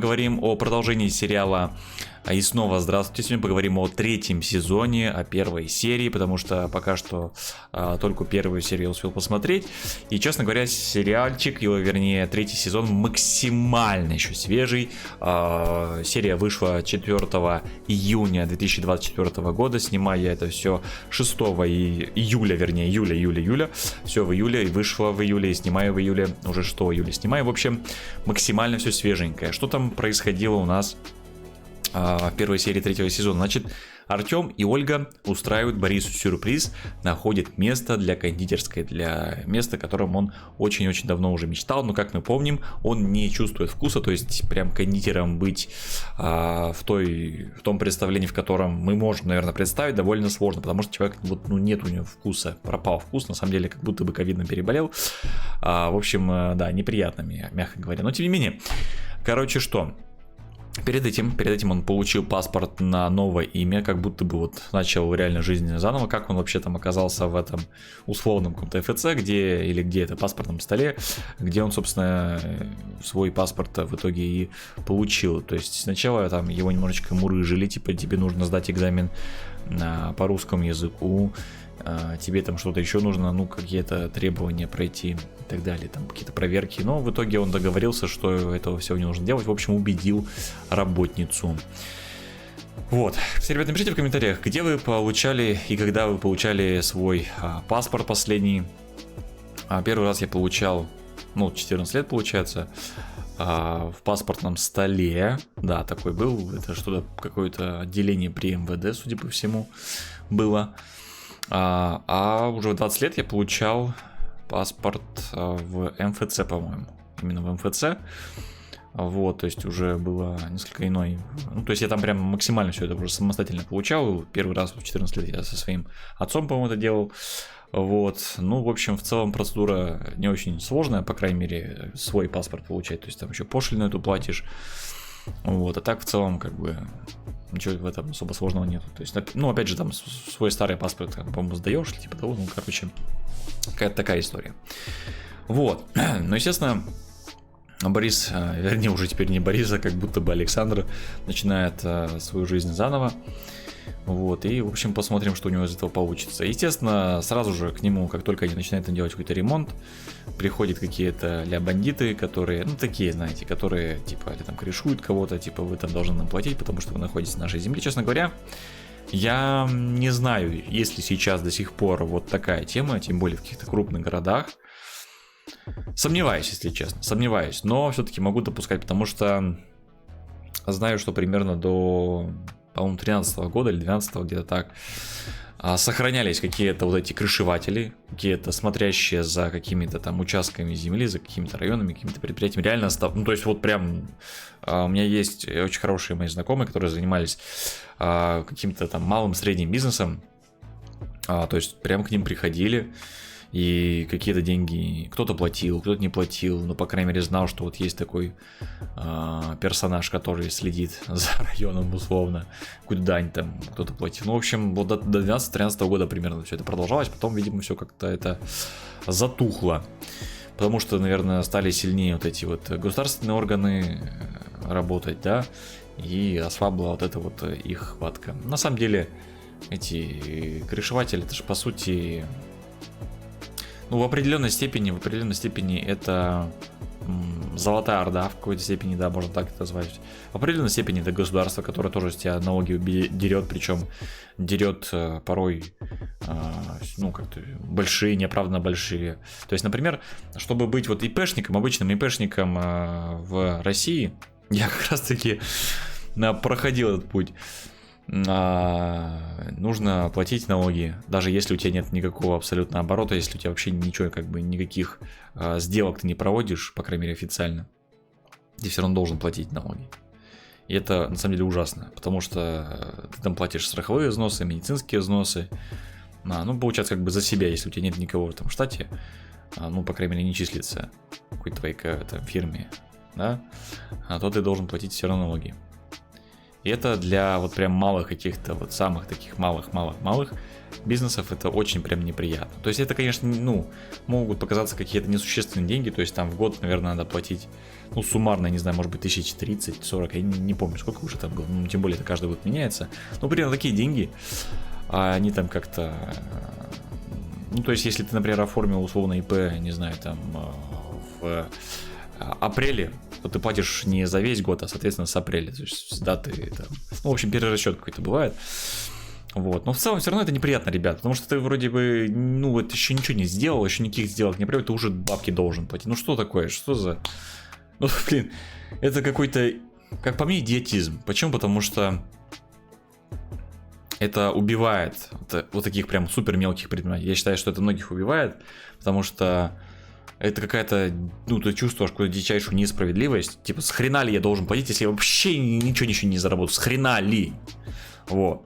Говорим о продолжении сериала. И снова здравствуйте. Сегодня поговорим о третьем сезоне, о первой серии, потому что пока что только первую серию я успел посмотреть. И, честно говоря, сериальчик, его, вернее, третий сезон максимально еще свежий. Серия вышла 4 июня 2024 года. Снимаю я это все 6 июля, вернее, июля. Все в июле, и вышло в июле, и снимаю в июле, уже 6 июля снимаю. В общем, максимально все свеженькое. Что там происходило у нас в первой серии третьего сезона? Значит, Артем и Ольга устраивают Борису сюрприз, находят место для кондитерской, для места, о котором он очень-очень давно уже мечтал, но, как мы помним, он не чувствует вкуса, то есть прям кондитером быть в том представлении, в котором мы можем, наверное, представить, довольно сложно, потому что человек, нет у него вкуса, пропал вкус, на самом деле, как будто бы ковидом переболел. В общем, да, неприятно, мягко говоря, но тем не менее. Короче, что? Перед этим он получил паспорт на новое имя, как будто бы начал реально жизнь заново. Как он вообще там оказался в этом условном каком-то ФЦ, где это паспортном столе, где он, собственно, свой паспорт в итоге и получил. То есть сначала там его немножечко мурыжили, типа тебе нужно сдать экзамен по русскому языку, тебе там что-то еще нужно, какие-то требования пройти и так далее, там какие-то проверки. Но в итоге он договорился, что этого всего не нужно делать. В общем, убедил работницу. Вот. Все, ребята, напишите в комментариях, где вы получали и когда вы получали свой паспорт последний. Первый раз я получал, 14 лет получается, в паспортном столе. Да, такой был. Это что-то, какое-то отделение при МВД, судя по всему, было. Уже в 20 лет я получал паспорт в МФЦ, по-моему. Именно в МФЦ. Вот, то есть уже было несколько иной. То есть я там прям максимально все это уже самостоятельно получал. Первый раз в 14 лет я со своим отцом, по-моему, это делал. Вот, в общем, в целом процедура не очень сложная, по крайней мере, свой паспорт получать. То есть там еще пошлину эту платишь. Вот, а так в целом, ничего в этом особо сложного нету. То есть, опять же, там свой старый паспорт, по-моему, сдаешь, типа того, какая-то такая история. Вот, естественно, Борис, вернее, уже теперь не Борис, а как будто бы Александр начинает свою жизнь заново. Вот, и, в общем, посмотрим, что у него из этого получится. Естественно, сразу же к нему, как только они начинают там делать какой-то ремонт, приходят какие-то бандиты, которые, такие, знаете, которые, типа, или там крышуют кого-то, типа, вы там должны нам платить, потому что вы находитесь на нашей земле. Честно говоря, я не знаю, есть ли сейчас до сих пор вот такая тема, тем более в каких-то крупных городах. Сомневаюсь, если честно, но все-таки могу допускать, потому что знаю, что примерно до, по-моему, 13 года или 12 где-то так сохранялись какие-то эти крышеватели, какие-то смотрящие за какими-то там участками земли, за какими-то районами, какими-то предприятиями. Реально, то есть прям у меня есть очень хорошие мои знакомые, которые занимались каким-то там малым, средним бизнесом. То есть прям к ним приходили. И какие-то деньги кто-то платил, кто-то не платил, но, по крайней мере, знал, что есть такой персонаж, который следит за районом условно, какую-то дань там кто-то платил. В общем, до 12-13 года примерно все это продолжалось, потом, видимо, все как-то это затухло, потому что, наверное, стали сильнее эти государственные органы работать, да, и ослабла эта их хватка. На самом деле, эти крышеватели, это же, по сути... в определенной степени это золотая орда, в какой-то степени, да, можно так это назвать. В определенной степени это государство, которое тоже с тебя налоги дерет, причем дерет порой, как-то большие, неоправданно большие. То есть, например, чтобы быть ИПшником, обычным ИПшником в России, я как раз таки проходил этот путь. Нужно платить налоги, даже если у тебя нет никакого абсолютно оборота, если у тебя вообще ничего, никаких сделок ты не проводишь, по крайней мере официально, ты все равно должен платить налоги. И это на самом деле ужасно, потому что ты там платишь страховые взносы, медицинские взносы, получается за себя, если у тебя нет никого в штате, по крайней мере не числится в какой-то твоей фирме, да, то ты должен платить все равно налоги. И это для вот прям малых каких-то вот самых таких малых бизнесов это очень прям неприятно. То есть это, конечно, ну, могут показаться какие-то несущественные деньги, то есть там в год, наверное, надо платить, ну, суммарно, не знаю, может быть, 1030-40, я не помню, сколько уже там было, ну, тем более это каждый год меняется. Ну, примерно такие деньги, а они там как-то, ну, то есть если ты, например, оформил условно ИП, не знаю, там в апреле, то ты платишь не за весь год, а, соответственно, с апреля, то есть с даты, там, ну, в общем, перерасчет какой-то бывает. Вот, но в целом все равно это неприятно, ребят, потому что ты вроде бы, ну, вот еще ничего не сделал, еще никаких сделок не привел, ты уже бабки должен платить. Ну что такое, что за... Ну, блин, это какой-то, как по мне, идиотизм. Почему? Потому что это убивает вот таких прям супер мелких предпринимателей. Я считаю, что это многих убивает, потому что это какая-то, ну, ты чувствуешь какую-то дичайшую несправедливость. Типа, с хрена ли я должен платить, если я вообще ничего не заработаю? С хрена ли? Вот.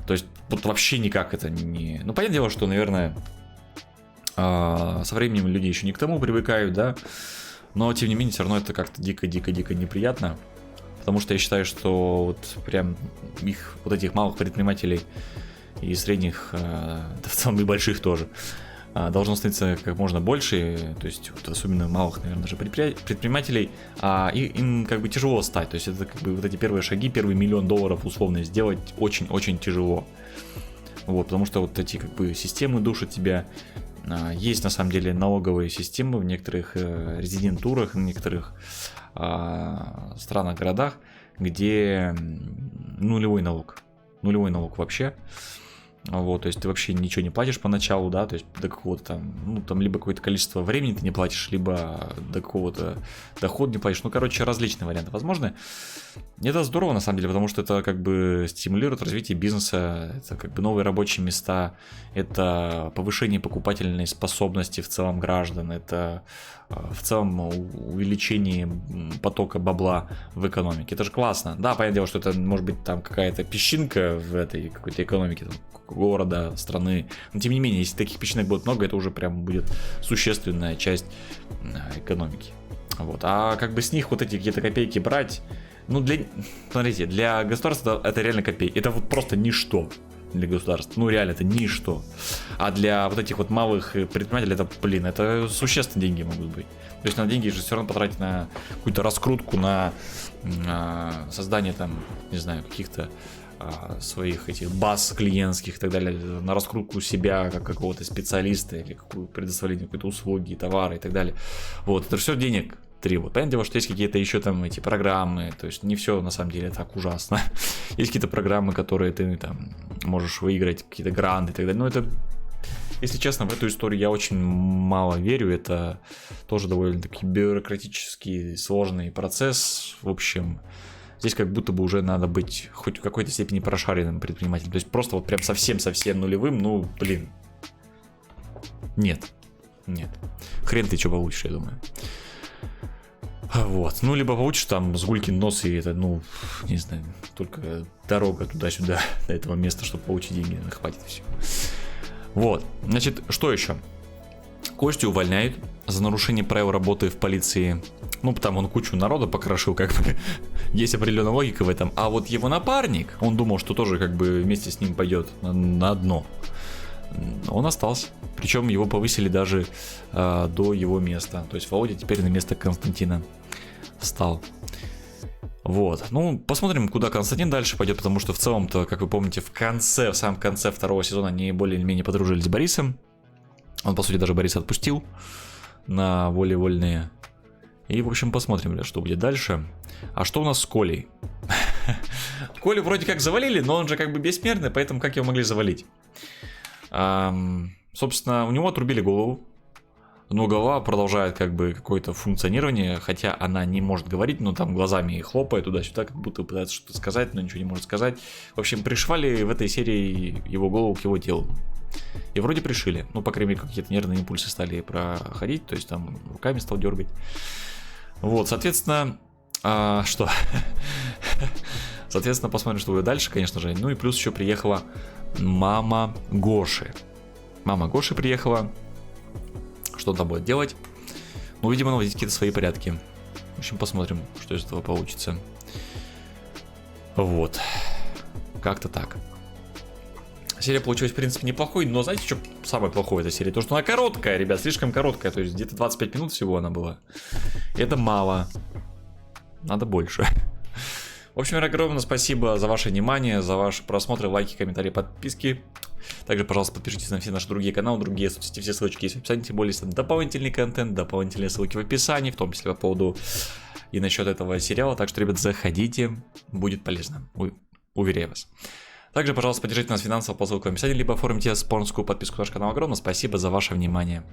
То есть, вот вообще никак это не... Ну, понятное дело, что, наверное, со временем люди еще не к тому привыкают, да, но, тем не менее, все равно это как-то дико-дико-дико неприятно, потому что я считаю, что вот прям их, вот этих малых предпринимателей и средних, в целом и больших тоже, должно становиться как можно больше, то есть вот особенно малых, наверное, даже предпринимателей, и им как бы тяжело стать, то есть это как бы вот эти первые шаги, первый $1 000 000 условно сделать очень-очень тяжело, вот, потому что вот эти как бы системы душат тебя, есть на самом деле налоговые системы в некоторых резидентурах, в некоторых странах, городах, где нулевой налог вообще. Вот, то есть ты вообще ничего не платишь поначалу, да, то есть до какого-то там, ну, там либо какое-то количество времени ты не платишь, либо до какого-то дохода не платишь, ну, короче, различные варианты возможны. Это здорово, на самом деле, потому что это как бы стимулирует развитие бизнеса, это как бы новые рабочие места, это повышение покупательной способности в целом граждан, это в целом увеличение потока бабла в экономике. Это же классно. Да, понятное дело, что это может быть там какая-то песчинка в этой какой-то экономике, там, города, страны. Но тем не менее, если таких песчинок будет много, это уже прям будет существенная часть экономики. Вот. А как бы с них вот эти какие-то копейки брать, ну, смотрите, для государства это реально копейки. Это вот просто ничто для государства. Ну, реально, это ничто. А для вот этих вот малых предпринимателей, это, блин, это существенные деньги могут быть. То есть надо деньги же все равно потратить на какую-то раскрутку, на создание там, не знаю, каких-то своих этих баз клиентских и так далее, на раскрутку себя как какого-то специалиста или предоставление какой-то услуги, товара и так далее. Вот, это все денег требует. Понятное дело, что есть какие-то еще там эти программы, то есть не все на самом деле так ужасно. Есть какие-то программы, которые ты там можешь выиграть, какие-то гранты и так далее. Но это, если честно, в эту историю я очень мало верю. Это тоже довольно-таки бюрократический, сложный процесс. В общем, здесь как будто бы уже надо быть хоть в какой-то степени прошаренным предпринимателем. То есть просто вот прям совсем-совсем нулевым, ну, блин. Нет. Хрен ты что получишь, я думаю. Вот, ну, либо получишь там с гулькин нос, и это, ну, не знаю, только дорога туда-сюда, до этого места, чтобы получить деньги, хватит все. Вот, значит, что еще? Костю увольняют за нарушение правил работы в полиции. Ну, там он кучу народа покрошил, как бы, есть определенная логика в этом. А вот его напарник, он думал, что тоже как бы вместе с ним пойдет на дно. Он остался. Причем его повысили даже до его места. То есть Володя теперь на место Константина стал. Вот. Ну, посмотрим, куда Константин дальше пойдет, потому что в целом-то, как вы помните, в самом конце второго сезона они более-менее подружились с Борисом. Он, по сути, даже Бориса отпустил на воле-вольные. И, в общем, посмотрим, что будет дальше. А что у нас с Колей? Колю вроде как завалили, но он же как бы бессмертный, поэтому как его могли завалить? Собственно, у него отрубили голову. Но голова продолжает как бы какое-то функционирование, хотя она не может говорить, но там глазами хлопает туда-сюда, как будто пытается что-то сказать, но ничего не может сказать. В общем, пришивали в этой серии его голову к его телу. И вроде пришили. Ну, по крайней мере, какие-то нервные импульсы стали проходить, то есть там руками стал дергать. Вот, соответственно, что? Соответственно, посмотрим, что будет дальше, конечно же. Ну и плюс еще приехала мама Гоши. Мама Гоши приехала. Что там будет делать? Ну, видимо, наводить какие-то свои порядки. В общем, посмотрим, что из этого получится. Вот. Как-то так. Серия получилась, в принципе, неплохой, но знаете, что самое плохое в этой серии? То, что она короткая, ребят, слишком короткая, то есть где-то 25 минут всего она была. Это мало. Надо больше. В общем, огромное спасибо за ваше внимание, за ваши просмотры, лайки, комментарии, подписки. Также, пожалуйста, подпишитесь на все наши другие каналы, другие соцсети, все ссылочки есть в описании, тем более, если там дополнительный контент, дополнительные ссылки в описании, в том числе по поводу и насчет этого сериала. Так что, ребят, заходите, будет полезно, уверяю вас. Также, пожалуйста, поддержите нас финансово по ссылкам в описании, либо оформите спонсорскую подписку на наш канал. Огромное спасибо за ваше внимание.